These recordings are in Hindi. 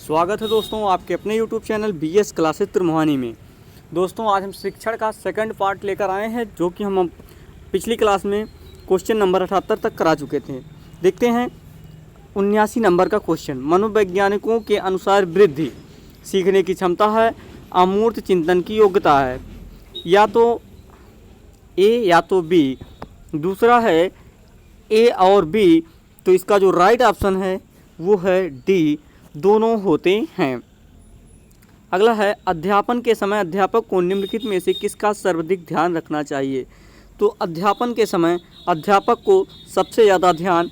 स्वागत है दोस्तों आपके अपने YouTube channel BS classes Trimohani में। दोस्तों आज हम शिक्षण का सेकंड पार्ट लेकर आए हैं, जो कि हम पिछली क्लास में क्वेश्चन नंबर 78 तक करा चुके थे। देखते हैं 79 नंबर का क्वेश्चन। मनोवैज्ञानिकों के अनुसार वृद्धि सीखने की क्षमता है, अमूर्त चिंतन की योग्यता है, या तो ए या तो बी। दूसरा है ए और बी, तो इसका जो राइट ऑप्शन है वो है डी, दोनों होते हैं। अगला है अध्यापन के समय अध्यापक को निम्नलिखित में से किसका सर्वाधिक ध्यान रखना चाहिए। तो अध्यापन के समय अध्यापक को सबसे ज़्यादा ध्यान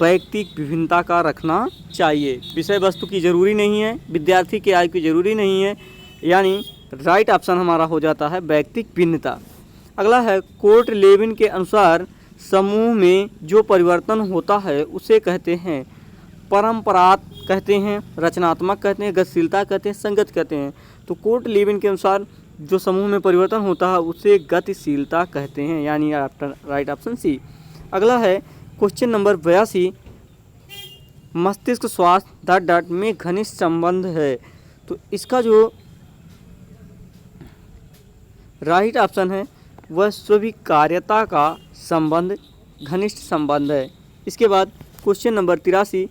वैयक्तिक विभिन्नता का रखना चाहिए। विषय वस्तु की ज़रूरी नहीं है, विद्यार्थी के आय की ज़रूरी नहीं है, यानी राइट ऑप्शन हमारा हो जाता है वैयक्तिक भिन्नता। अगला है कोर्ट लेविन के अनुसार समूह में जो परिवर्तन होता है उसे कहते हैं परंपरागत कहते हैं, रचनात्मक कहते हैं, गतिशीलता कहते हैं, संगत कहते हैं। तो कोर्ट लेविन के अनुसार जो समूह में परिवर्तन होता है उसे गतिशीलता कहते हैं, यानी राइट ऑप्शन सी। अगला है क्वेश्चन नंबर 82, मस्तिष्क स्वास्थ्य में घनिष्ठ संबंध है। तो इसका जो राइट ऑप्शन है वह स्वीकार्यता का संबंध, घनिष्ठ संबंध है। इसके बाद क्वेश्चन नंबर 83,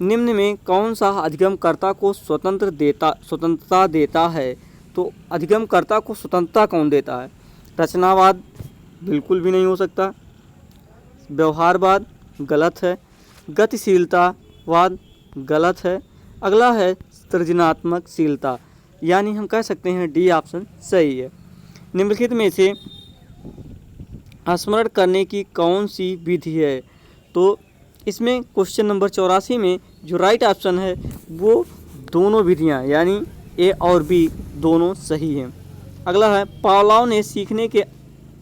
निम्न में कौन सा अधिगमकर्ता को स्वतंत्रता देता है। तो अधिगमकर्ता को स्वतंत्रता कौन देता है। रचनावाद बिल्कुल भी नहीं हो सकता, व्यवहारवाद गलत है, गतिशीलतावाद गलत है। अगला है सृजनात्मकशीलता, यानी हम कह सकते हैं डी ऑप्शन सही है। निम्नलिखित में से स्मरण करने की कौन सी विधि है। तो इसमें क्वेश्चन नंबर 84 में जो राइट ऑप्शन है वो दोनों विधियां, यानी ए और बी दोनों सही हैं। अगला है पावलोव ने सीखने के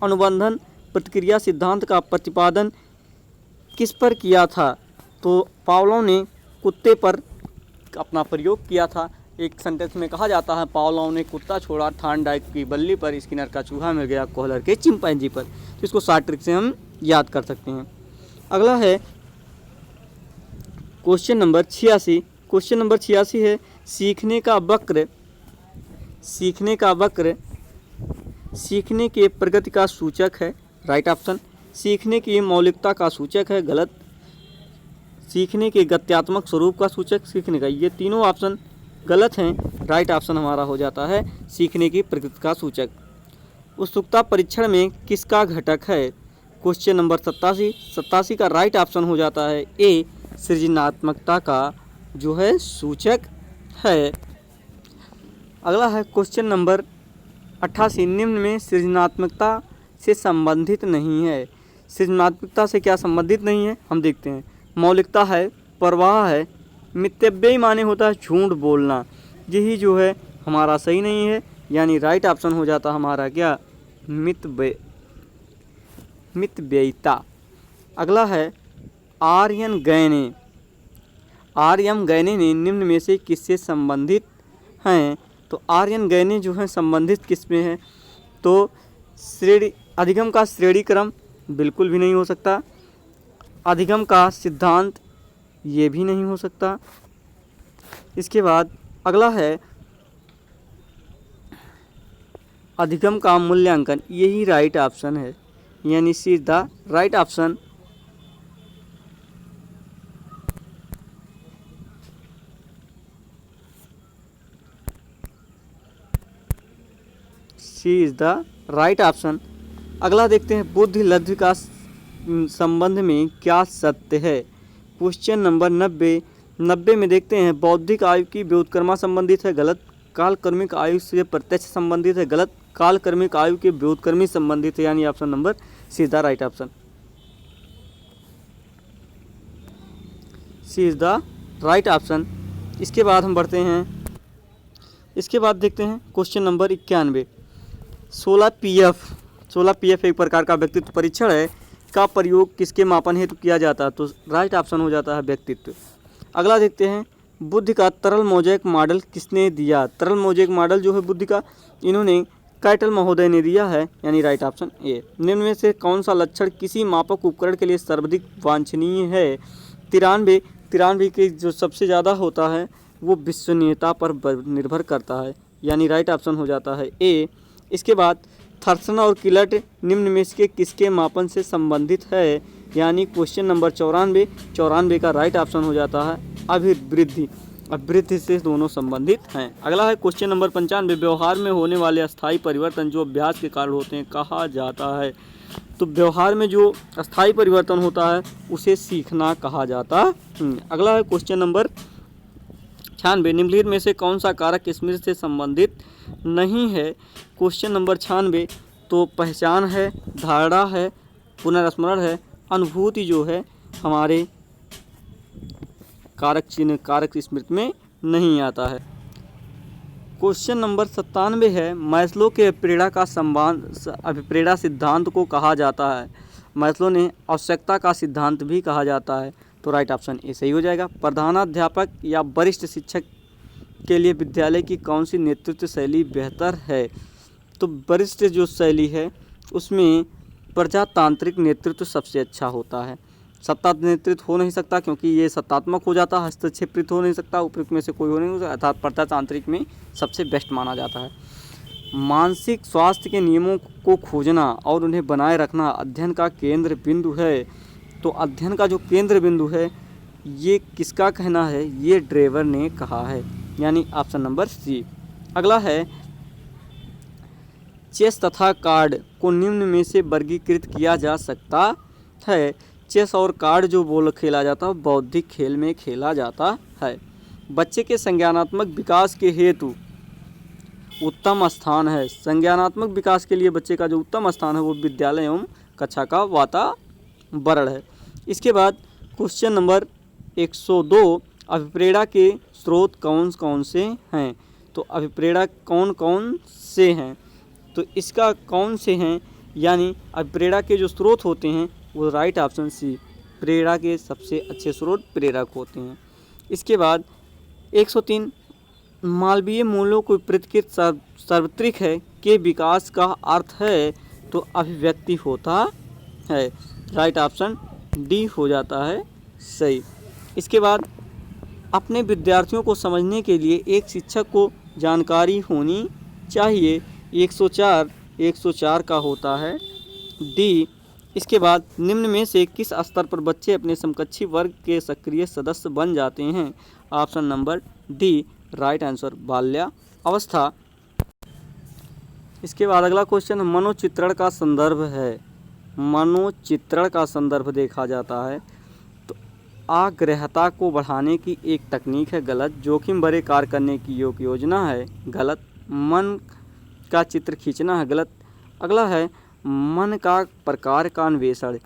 अनुबंधन प्रतिक्रिया सिद्धांत का प्रतिपादन किस पर किया था। तो पावलोव ने कुत्ते पर अपना प्रयोग किया था। एक सेंटेंस में कहा जाता है पावलोव ने कुत्ता छोड़ा थॉर्नडाइक की बल्ली पर, स्किनर का चूहा मिल गया कोहलर के चिंपैंजी पर। तो इसको शॉर्ट ट्रिक से हम याद कर सकते हैं। अगला है क्वेश्चन नंबर 86। क्वेश्चन नंबर 86 है सीखने का वक्र सीखने के प्रगति का सूचक है, राइट ऑप्शन। सीखने की मौलिकता का सूचक है, गलत। सीखने के गत्यात्मक स्वरूप का सूचक, सीखने का, ये तीनों ऑप्शन गलत हैं। राइट ऑप्शन हमारा हो जाता है सीखने की प्रगति का सूचक। उत्सुकता परीक्षण में किसका घटक है। क्वेश्चन नंबर 87 का राइट ऑप्शन हो जाता है ए, सृजनात्मकता का जो है सूचक है। अगला है क्वेश्चन नंबर 88, निम्न में सृजनात्मकता से संबंधित नहीं है। सृजनात्मकता से क्या संबंधित नहीं है हम देखते हैं। मौलिकता है, प्रवाह है, मितव्ययी माने होता है झूठ बोलना, यही जो है हमारा सही नहीं है, यानी राइट ऑप्शन हो जाता हमारा क्या मितव्ययिता। अगला है आर्यन गैने ने निम्न में से किससे संबंधित हैं। तो आर्यन गैने जो है संबंधित किस में है। तो अधिगम का श्रेणी क्रम बिल्कुल भी नहीं हो सकता, अधिगम का सिद्धांत ये भी नहीं हो सकता। इसके बाद अगला है अधिगम का मूल्यांकन, यही राइट ऑप्शन है, यानी C the right option. C is the right option. अगला देखते हैं बुद्धि लब्धि का संबंध में क्या सत्य है। क्वेश्चन नंबर 90 में देखते हैं बौद्धिक आयु की व्युत्क्रमा संबंधित है, गलत। काल कर्मिक आयु से प्रत्यक्ष संबंधित है, गलत। काल कर्मिक आयु के व्युत्क्रमी संबंधित है, यानी option number C is the right option. C is the right option. इसके बाद हम बढ़ते हैं, इसके बाद देखते हैं क्वेश्चन नंबर 91, 16 पीएफ एक प्रकार का व्यक्तित्व परीक्षण है का प्रयोग किसके मापन हेतु किया जाता है। तो राइट ऑप्शन हो जाता है व्यक्तित्व। अगला देखते हैं बुद्धि का तरल मोज़ेक मॉडल किसने दिया। तरल मोज़ेक मॉडल जो है बुद्धि का, इन्होंने कैटल महोदय ने दिया है, यानी राइट ऑप्शन ए। निम्न में से कौन सा लक्षण किसी मापक उपकरण के लिए सर्वाधिक वांछनीय है। 93 के जो सबसे ज़्यादा होता है वो विश्वसनीयता पर निर्भर करता है, यानी राइट ऑप्शन हो जाता है ए। इसके बाद थर्सन और किलट निम्न में से किसके मापन से संबंधित है, यानी क्वेश्चन नंबर 94 का राइट ऑप्शन हो जाता है अभिवृद्धि। अभिवृद्धि से दोनों संबंधित हैं। अगला है क्वेश्चन नंबर 95, व्यवहार में होने वाले अस्थायी परिवर्तन जो अभ्यास के कारण होते हैं कहा जाता है। तो व्यवहार में जो अस्थायी परिवर्तन होता है उसे सीखना कहा जाता है। अगला है क्वेश्चन नंबर 96, निम्नलिखित में से कौन सा कारक स्मृति से संबंधित नहीं है। क्वेश्चन नंबर 96 तो पहचान है, धारणा है, पुनर्स्मरण है, अनुभूति जो है हमारे कारक स्मृति में नहीं आता है। क्वेश्चन नंबर 97 है, मैस्लो के अभिप्रेरणा सिद्धांत को कहा जाता है। मैस्लो ने आवश्यकता का सिद्धांत भी कहा जाता है, तो राइट ऑप्शन ए सही हो जाएगा। प्रधानाध्यापक या वरिष्ठ शिक्षक के लिए विद्यालय की कौन सी नेतृत्व शैली बेहतर है। तो वरिष्ठ जो शैली है उसमें प्रजातांत्रिक नेतृत्व सबसे अच्छा होता है। सत्ता नेतृत्व हो नहीं सकता क्योंकि ये सत्तात्मक हो जाता, हस्तक्षेपित हो नहीं सकता, उपयुक्त में से कोई हो नहीं सकता, अर्थात प्रजातांत्रिक में सबसे बेस्ट माना जाता है। मानसिक स्वास्थ्य के नियमों को खोजना और उन्हें बनाए रखना अध्ययन का केंद्र बिंदु है। तो अध्ययन का जो केंद्र बिंदु है ये किसका कहना है, ये ड्रेवर ने कहा है, यानी ऑप्शन नंबर सी। अगला है, चेस तथा कार्ड को निम्न में से वर्गीकृत किया जा सकता है। चेस और कार्ड जो खेला जाता है बौद्धिक खेल में खेला जाता है। बच्चे के संज्ञानात्मक विकास के हेतु उत्तम स्थान है। संज्ञानात्मक विकास के लिए बच्चे का जो उत्तम स्थान है वो विद्यालय एवं कक्षा का वातावरण है। इसके बाद क्वेश्चन नंबर 102, अभिप्रेरणा के स्रोत कौन कौन से हैं। तो अभिप्रेरणा कौन कौन से हैं, तो इसका कौन से हैं, यानी अभिप्रेरणा के जो स्रोत होते हैं वो राइट ऑप्शन सी, प्रेरणा के सबसे अच्छे स्रोत प्रेरक होते हैं। इसके बाद 103, मालवीय मूल्यों को प्रतिकृत सार्वत्रिक है के विकास का अर्थ है, तो अभिव्यक्ति होता है, राइट ऑप्शन डी हो जाता है सही। इसके बाद अपने विद्यार्थियों को समझने के लिए एक शिक्षक को जानकारी होनी चाहिए, 104 का होता है डी। इसके बाद निम्न में से किस स्तर पर बच्चे अपने समकक्षी वर्ग के सक्रिय सदस्य बन जाते हैं, option number D, right answer बाल्यावस्था। इसके बाद अगला क्वेश्चन मनोचित्रण का संदर्भ है। मनोचित्रण का संदर्भ देखा जाता है तो आग्रहता को बढ़ाने की एक तकनीक है, गलत। जोखिम भरे कार्य करने की योजना है, गलत। मन का चित्र खींचना है, गलत। अगला है मन का प्रकार का अन्वेषण,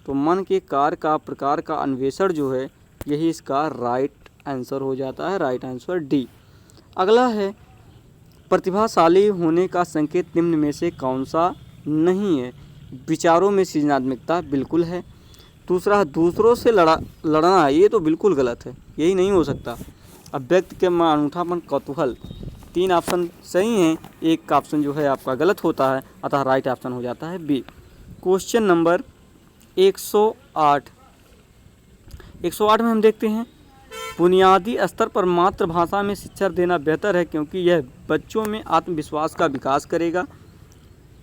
तो मन के कार्य का प्रकार का अन्वेषण जो है यही इसका राइट आंसर हो जाता है, राइट आंसर डी। अगला है प्रतिभाशाली होने का संकेत निम्न में से कौन सा नहीं है। विचारों में सृजनात्मकता बिल्कुल है। दूसरा, दूसरों से लड़ना ये तो बिल्कुल गलत है, यही नहीं हो सकता। अभिव्यक्ति के में अनूठापन, कौतूहल, 3 ऑप्शन सही हैं, एक ऑप्शन जो है आपका गलत होता है, अतः राइट ऑप्शन हो जाता है बी। क्वेश्चन नंबर 108 में हम देखते हैं, बुनियादी स्तर पर मातृभाषा में शिक्षा देना बेहतर है क्योंकि यह बच्चों में आत्मविश्वास का विकास करेगा,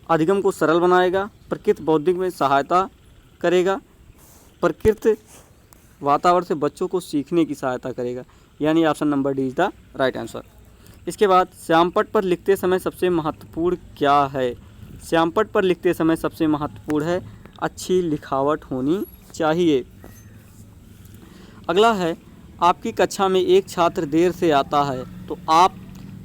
अधिगम को सरल बनाएगा, प्रकृति बौद्धिक में सहायता करेगा, प्रकृति वातावरण से बच्चों को सीखने की सहायता करेगा, यानी option number D is the right answer. इसके बाद श्यामपट्ट पर लिखते समय सबसे महत्वपूर्ण क्या है। श्यामपट्ट पर लिखते समय सबसे महत्वपूर्ण है अच्छी लिखावट होनी चाहिए। अगला है, आपकी कक्षा में एक छात्र देर से आता है तो आप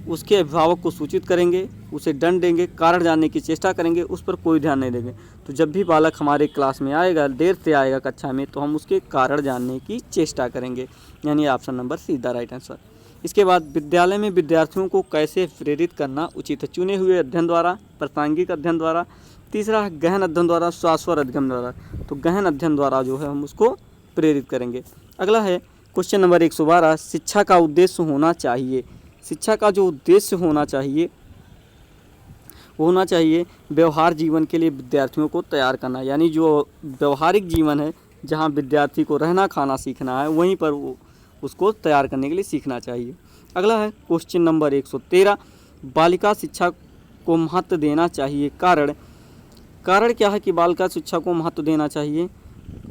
उसके अभिभावक को सूचित करेंगे, उसे दंड देंगे, कारण जानने की चेष्टा करेंगे, उस पर कोई ध्यान नहीं देंगे। तो जब भी बालक हमारे क्लास में आएगा, देर से आएगा कक्षा में, तो हम उसके कारण जानने की चेष्टा करेंगे, यानी option number C the right answer. इसके बाद विद्यालय में विद्यार्थियों को कैसे प्रेरित करना उचित है। चुने हुए अध्ययन द्वारा, प्रासंगिक अध्ययन द्वारा, तीसरा गहन अध्ययन द्वारा, शाश्वत अध्ययन द्वारा। तो गहन अध्ययन द्वारा जो है हम उसको प्रेरित करेंगे। अगला है क्वेश्चन नंबर 112, शिक्षा का उद्देश्य होना चाहिए। शिक्षा का जो उद्देश्य होना चाहिए वो होना चाहिए व्यवहार जीवन के लिए विद्यार्थियों को तैयार करना, यानी जो व्यवहारिक जीवन है जहाँ विद्यार्थी को रहना खाना सीखना है, वहीं पर वो उसको तैयार करने के लिए सीखना चाहिए। अगला है क्वेश्चन नंबर 113, बालिका शिक्षा को महत्व देना चाहिए, कारण क्या है कि बालिका शिक्षा को महत्व देना चाहिए?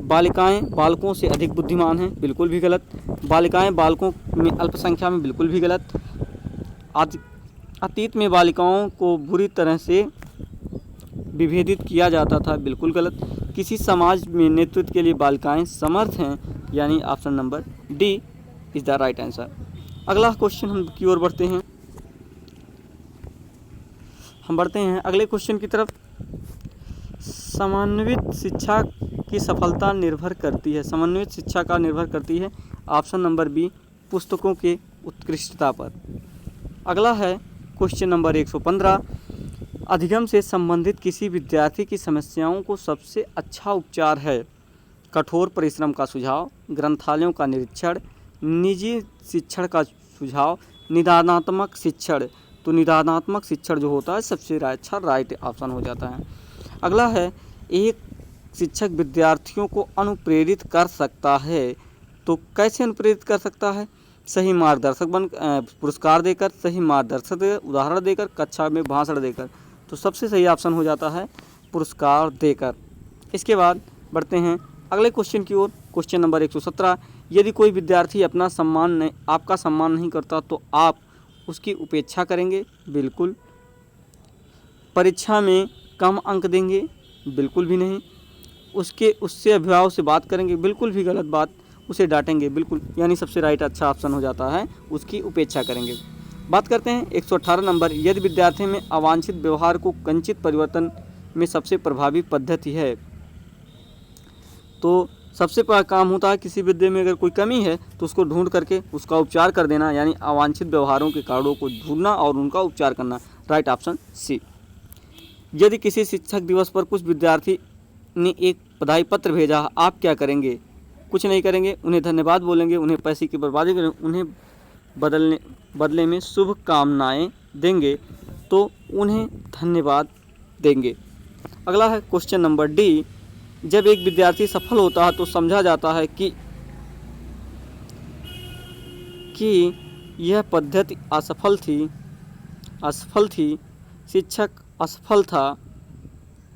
बालिकाएं बालकों से अधिक बुद्धिमान हैं, बिल्कुल भी गलत। बालिकाएं बालकों में अल्पसंख्या में, बिल्कुल भी गलत। अतीत में बालिकाओं को बुरी तरह से विभेदित किया जाता था, बिल्कुल गलत। किसी समाज में नेतृत्व के लिए बालिकाएं समर्थ हैं, यानी option number D is the right answer. अगला क्वेश्चन हम की ओर बढ़ते हैं, अगले क्वेश्चन की तरफ। समन्वित शिक्षा की सफलता निर्भर करती है, समन्वित शिक्षा का निर्भर करती है, ऑप्शन नंबर बी पुस्तकों के उत्कृष्टता पर। अगला है क्वेश्चन नंबर 115, अधिगम से संबंधित किसी विद्यार्थी की समस्याओं को सबसे अच्छा उपचार है? कठोर परिश्रम का सुझाव, ग्रंथालयों का निरीक्षण, निजी शिक्षण का सुझाव, निदानात्मक शिक्षण। तो निदानात्मक शिक्षण जो होता है सबसे अच्छा राइट ऑप्शन हो जाता है। अगला है, एक शिक्षक विद्यार्थियों को अनुप्रेरित कर सकता है, तो कैसे अनुप्रेरित कर सकता है? सही मार्गदर्शक पुरस्कार देकर, सही मार्गदर्शक उदाहरण देकर, कक्षा में भाषण देकर। तो सबसे सही ऑप्शन हो जाता है पुरस्कार देकर। इसके बाद बढ़ते हैं अगले क्वेश्चन की ओर, क्वेश्चन नंबर 117, यदि कोई विद्यार्थी आपका सम्मान नहीं करता तो आप उसकी उपेक्षा करेंगे? बिल्कुल। परीक्षा में कम अंक देंगे? बिल्कुल भी नहीं। उससे अभिभावक से बात करेंगे? बिल्कुल भी गलत बात। उसे डांटेंगे? बिल्कुल। यानी सबसे राइट अच्छा ऑप्शन हो जाता है उसकी उपेक्षा करेंगे। बात करते हैं 118 नंबर, यदि विद्यार्थी में अवांछित व्यवहार को कंचित परिवर्तन में सबसे प्रभावी पद्धति है? तो सबसे पहला काम होता है किसी विद्या में अगर कोई कमी है तो उसको ढूंढ करके उसका उपचार कर देना, यानी अवांछित व्यवहारों के कारणों को ढूंढना और उनका उपचार करना, राइट ऑप्शन सी। यदि किसी शिक्षक दिवस पर कुछ विद्यार्थी ने एक बधाई पत्र भेजा, आप क्या करेंगे? कुछ नहीं करेंगे, उन्हें धन्यवाद बोलेंगे, उन्हें पैसे की बर्बादी करेंगे, उन्हें बदले में शुभकामनाएं देंगे, तो उन्हें धन्यवाद देंगे। अगला है क्वेश्चन नंबर डी, जब एक विद्यार्थी सफल होता है तो समझा जाता है कि यह पद्धति असफल थी, शिक्षक असफल था,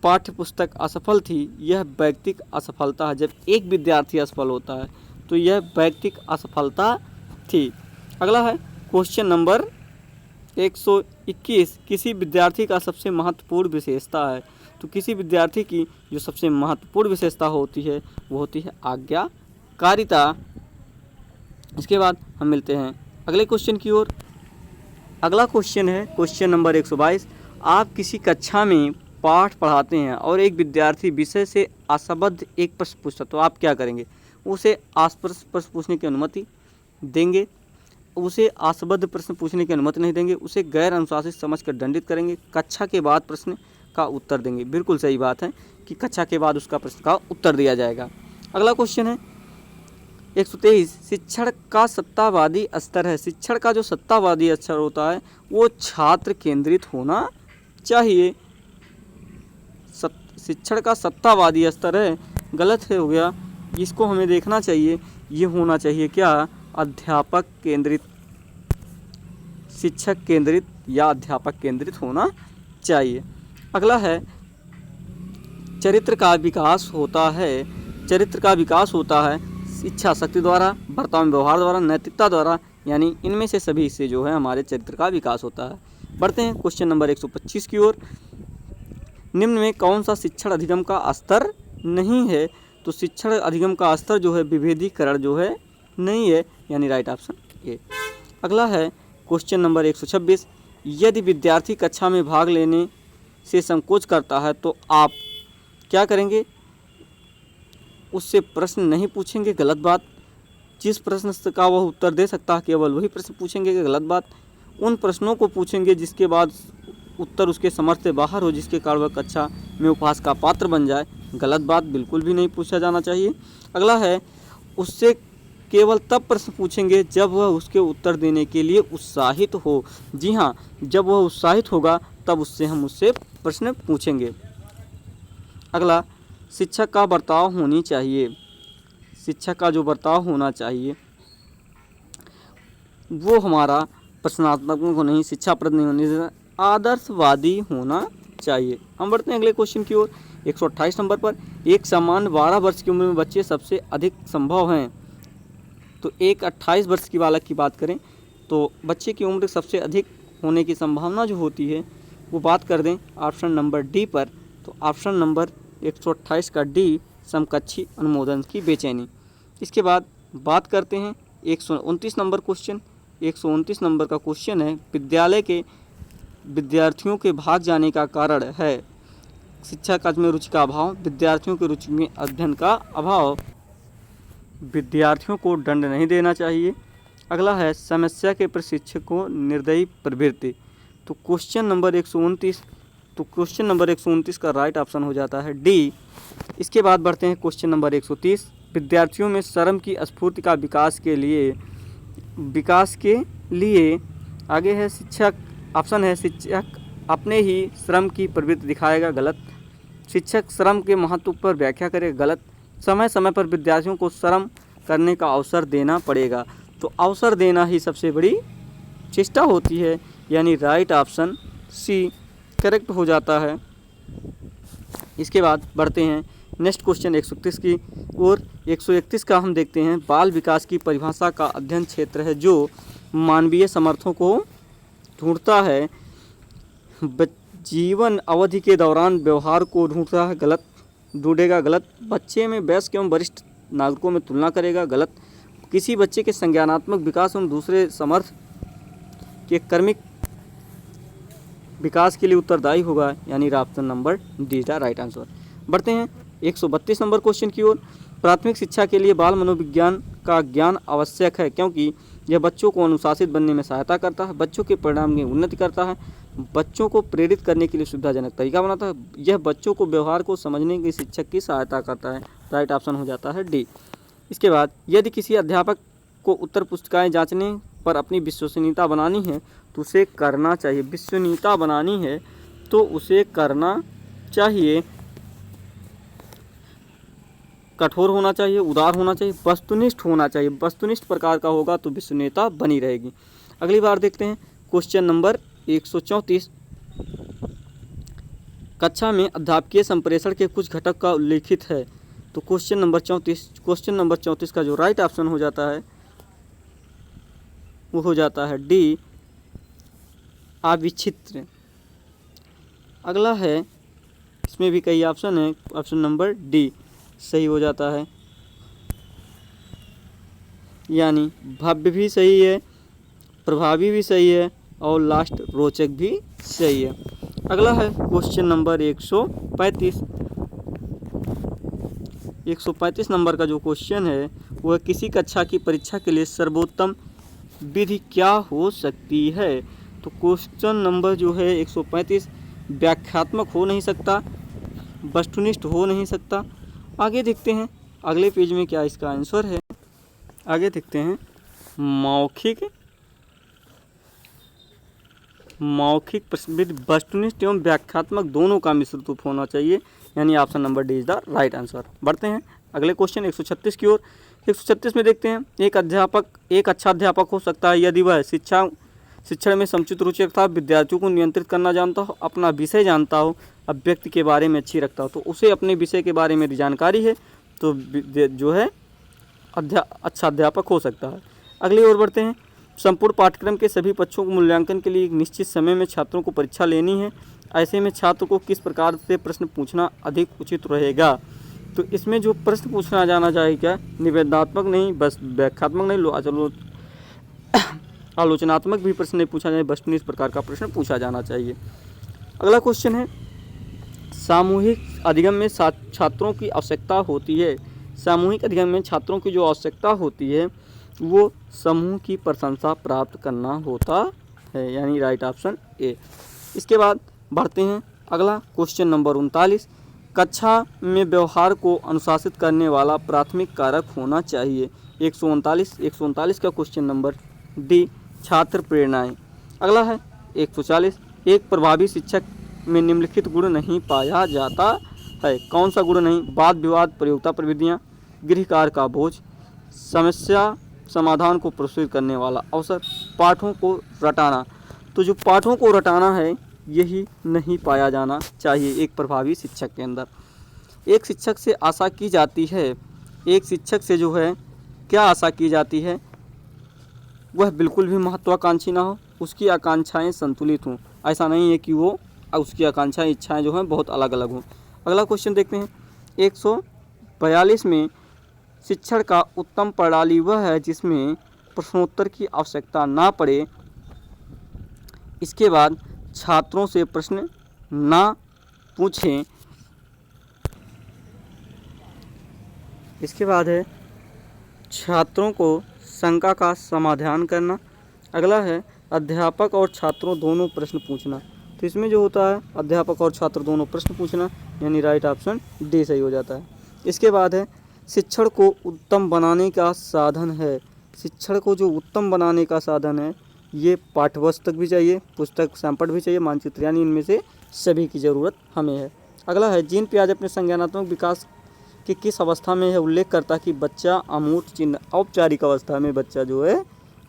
पाठ्यपुस्तक असफल थी, यह व्यक्तिक असफलता है। जब एक विद्यार्थी असफल होता है तो यह व्यक्तिक असफलता थी। अगला है क्वेश्चन नंबर 121, किसी विद्यार्थी का सबसे महत्वपूर्ण विशेषता है? तो किसी विद्यार्थी की जो सबसे महत्वपूर्ण विशेषता होती है वो होती है आज्ञाकारिता। इसके बाद हम मिलते हैं अगले क्वेश्चन की ओर। अगला क्वेश्चन है क्वेश्चन नंबर 122, आप किसी कक्षा में पाठ पढ़ाते हैं और एक विद्यार्थी विषय से असंबद्ध एक प्रश्न पूछता, तो आप क्या करेंगे? उसे आसपास प्रश्न पूछने की अनुमति देंगे? उसे असंबद्ध प्रश्न पूछने की अनुमति नहीं देंगे? उसे गैर अनुशासित समझकर दंडित करेंगे? कक्षा के बाद प्रश्न का उत्तर देंगे? बिल्कुल सही बात है कि कक्षा के बाद उसका प्रश्न का उत्तर दिया जाएगा। अगला क्वेश्चन है 123, शिक्षण का सत्तावादी स्तर है। शिक्षण का जो सत्तावादी स्तर होता है वो छात्र केंद्रित होना चाहिए। शिक्षण का सत्तावादी स्तर है, गलत हो गया, इसको हमें देखना चाहिए, ये होना चाहिए क्या? अध्यापक केंद्रित, शिक्षक केंद्रित या अध्यापक केंद्रित होना चाहिए। अगला है चरित्र का विकास होता है इच्छा शक्ति द्वारा, बर्ताव में व्यवहार द्वारा, नैतिकता द्वारा, यानी इनमें से सभी से जो है हमारे चरित्र का विकास होता है। बढ़ते हैं क्वेश्चन नंबर 125 की ओर, निम्न में कौन सा शिक्षण अधिगम का स्तर नहीं है? तो शिक्षण अधिगम का स्तर जो है विभेदीकरण जो है नहीं है, यानी राइट ऑप्शन ए। अगला है क्वेश्चन नंबर 126, यदि विद्यार्थी कक्षा में भाग लेने से संकोच करता है तो आप क्या करेंगे? उससे प्रश्न नहीं पूछेंगे, गलत बात। जिस प्रश्न का वह उत्तर दे सकता है केवल वही प्रश्न पूछेंगे, गलत बात। उन प्रश्नों को पूछेंगे जिसके बाद उत्तर उसके समझ से बाहर हो, जिसके कारण वह कक्षा में उपहास का पात्र बन जाए, गलत बात, बिल्कुल भी नहीं पूछा जाना चाहिए। अगला है उससे केवल तब प्रश्न पूछेंगे जब वह उसके उत्तर देने के लिए उत्साहित हो। जी हाँ, जब वह उत्साहित होगा तब हम उससे प्रश्न पूछेंगे। अगला, शिक्षक का बर्ताव होनी चाहिए। शिक्षक का जो बर्ताव होना चाहिए वो हमारा प्रश्नात्मक को नहीं, शिक्षाप्रद नहीं होने से आदर्शवादी होना चाहिए। हम बढ़ते हैं अगले क्वेश्चन की ओर। 128 नंबर पर, एक समान 12 वर्ष की उम्र में बच्चे सबसे अधिक संभव हैं। तो एक 28 वर्ष की बालक की बात करें तो बच्चे की उम्र सबसे अधिक होने की संभावना जो होती है वो बात कर दें ऑप्शन नंबर डी पर। तो ऑप्शन नंबर 128 का डी, समकक्षी अनुमोदन की बेचैनी। इसके बाद बात करते हैं 129 नंबर क्वेश्चन। 129 नंबर का क्वेश्चन है, विद्यालय के विद्यार्थियों के भाग जाने का कारण है शिक्षा कार्य में रुचि का अभाव, विद्यार्थियों की रुचि में अध्ययन का अभाव, विद्यार्थियों को दंड नहीं देना चाहिए। अगला है समस्या के प्रशिक्षक को निर्दयी प्रवृत्ति। तो क्वेश्चन नंबर 129 का राइट ऑप्शन हो जाता है डी। इसके बाद बढ़ते हैं क्वेश्चन नंबर 130, विद्यार्थियों में श्रम की स्फूर्ति का विकास के लिए आगे है शिक्षक। ऑप्शन है शिक्षक अपने ही श्रम की प्रवृत्ति दिखाएगा, गलत। शिक्षक श्रम के महत्व पर व्याख्या करेगा, गलत। समय समय पर विद्यार्थियों को श्रम करने का अवसर देना पड़ेगा। तो अवसर देना ही सबसे बड़ी चेष्टा होती है, यानी राइट ऑप्शन सी करेक्ट हो जाता है। इसके बाद बढ़ते हैं नेक्स्ट क्वेश्चन 131 की और 131 का हम देखते हैं, बाल विकास की परिभाषा का अध्ययन क्षेत्र है जो मानवीय सामर्थ्यों को ढूंढता है, जीवन अवधि के दौरान व्यवहार को ढूंढता है, ढूंढेगा, गलत। बच्चे में वयस्क एवं वरिष्ठ नागरिकों में तुलना करेगा, गलत। किसी बच्चे के संज्ञानात्मक विकास एवं दूसरे समर्थ के कर्मिक विकास के लिए उत्तरदायी होगा, यानी ऑप्शन नंबर डी का राइट आंसर। बढ़ते हैं 132 नंबर क्वेश्चन की ओर। प्राथमिक शिक्षा के लिए बाल मनोविज्ञान का ज्ञान आवश्यक है क्योंकि यह बच्चों को अनुशासित बनने में सहायता करता है, बच्चों के परिणाम की उन्नति करता है, बच्चों को प्रेरित करने के लिए सुविधाजनक तरीका बनाता है, यह बच्चों को व्यवहार को समझने की शिक्षक की सहायता करता है, राइट ऑप्शन हो जाता है डी। इसके बाद यदि किसी अध्यापक को उत्तर पुस्तिकाएँ जांचने पर अपनी विश्वसनीयता बनानी है तो उसे करना चाहिए, विश्वसनीयता बनानी है तो उसे करना चाहिए, कठोर होना चाहिए, उदार होना चाहिए, वस्तुनिष्ठ होना चाहिए। वस्तुनिष्ठ प्रकार का होगा तो विश्वसनीयता बनी रहेगी। अगली बार देखते हैं क्वेश्चन नंबर 134, कक्षा में अध्यापकीय संप्रेषण के कुछ घटक का उल्लेखित है। तो क्वेश्चन नंबर 34 का जो राइट ऑप्शन हो जाता है वो हो जाता है डी, आविचित्र। अगला है, इसमें भी कई ऑप्शन है, ऑप्शन नंबर डी सही हो जाता है, यानी भव्य भी सही है, प्रभावी भी सही है और लास्ट रोचक भी सही है। अगला है क्वेश्चन नंबर 135 नंबर का जो क्वेश्चन है वह किसी कक्षा की परीक्षा के लिए सर्वोत्तम विधि क्या हो सकती है। तो क्वेश्चन नंबर जो है 135 व्याख्यात्मक हो नहीं सकता, वस्तुनिष्ठ हो नहीं सकता। आगे देखते हैं अगले पेज में क्या इसका आंसर है। आगे देखते हैं मौखिक प्रश्नविधि वस्तुनिष्ठ एवं व्याख्यात्मक दोनों का मिश्रित रूप होना चाहिए, यानी option number D is the right answer. बढ़ते हैं अगले क्वेश्चन 136 की ओर। 136 में देखते हैं, एक अच्छा अध्यापक हो सकता है यदि वह शिक्षण में समुचित रुचि रखता हो, विद्यार्थियों को नियंत्रित करना जानता हो, अपना विषय जानता हो, अभिव्यक्ति के बारे में अच्छी रखता हो। तो उसे अपने विषय के बारे में जानकारी है तो जो है अच्छा अध्यापक हो सकता है। अगली ओर बढ़ते हैं, संपूर्ण पाठ्यक्रम के सभी पक्षों को मूल्यांकन के लिए एक निश्चित समय में छात्रों को परीक्षा लेनी है, ऐसे में छात्र को किस प्रकार से प्रश्न पूछना अधिक उचित रहेगा। तो इसमें जो प्रश्न पूछना जाना चाहिए, निवेदनात्मक नहीं, बस व्याख्यात्मक नहीं, आलोचनात्मक भी प्रश्न नहीं पूछा जाए, वस्तुनिष्ठ प्रकार का प्रश्न पूछा जाना चाहिए। अगला क्वेश्चन है, सामूहिक अधिगम में छात्रों की आवश्यकता होती है। सामूहिक अधिगम में छात्रों की जो आवश्यकता होती है वो समूह की प्रशंसा प्राप्त करना होता है, यानी राइट ऑप्शन ए। इसके बाद बढ़ते हैं अगला क्वेश्चन नंबर 39, कक्षा में व्यवहार को अनुशासित करने वाला प्राथमिक कारक होना चाहिए। 139 का क्वेश्चन नंबर डी, छात्र प्रेरणाएं। अगला है 140, एक प्रभावी शिक्षक में निम्नलिखित गुण नहीं पाया जाता है। कौन सा गुण नहीं? वाद विवाद, प्रयोक्ता प्रविधियाँ, गृह कार्य का बोझ, समस्या समाधान को प्रस्तुत करने वाला अवसर, पाठों को रटाना। तो जो पाठों को रटाना है यही नहीं पाया जाना चाहिए एक प्रभावी शिक्षक के अंदर। एक शिक्षक से आशा की जाती है, एक शिक्षक से जो है क्या आशा की जाती है, वह बिल्कुल भी महत्वाकांक्षी ना हो, उसकी आकांक्षाएं संतुलित हों। ऐसा नहीं है कि वो उसकी आकांक्षाएं इच्छाएं जो हैं बहुत अलग अलग हों। अगला क्वेश्चन देखते हैं 142 में, शिक्षण का उत्तम प्रणाली वह है जिसमें प्रश्नोत्तर की आवश्यकता ना पड़े। इसके बाद छात्रों से प्रश्न ना पूछें। इसके बाद है छात्रों को शंका का समाधान करना। अगला है अध्यापक और छात्रों दोनों प्रश्न पूछना। तो इसमें जो होता है अध्यापक और छात्र दोनों प्रश्न पूछना, यानी राइट ऑप्शन डी सही हो जाता है। इसके बाद है शिक्षण को उत्तम बनाने का साधन है। शिक्षण को जो उत्तम बनाने का साधन है ये पाठ्यपुस्तक भी चाहिए, पुस्तक सैंपल भी चाहिए, मानचित्र, यानी इनमें से सभी की ज़रूरत हमें है। अगला है जीन पियाजे अपने संज्ञानात्मक विकास कि किस अवस्था में है उल्लेख करता कि बच्चा अमूर्त चिंतन, औपचारिक अवस्था में बच्चा जो है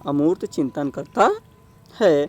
अमूर्त चिंतन करता है।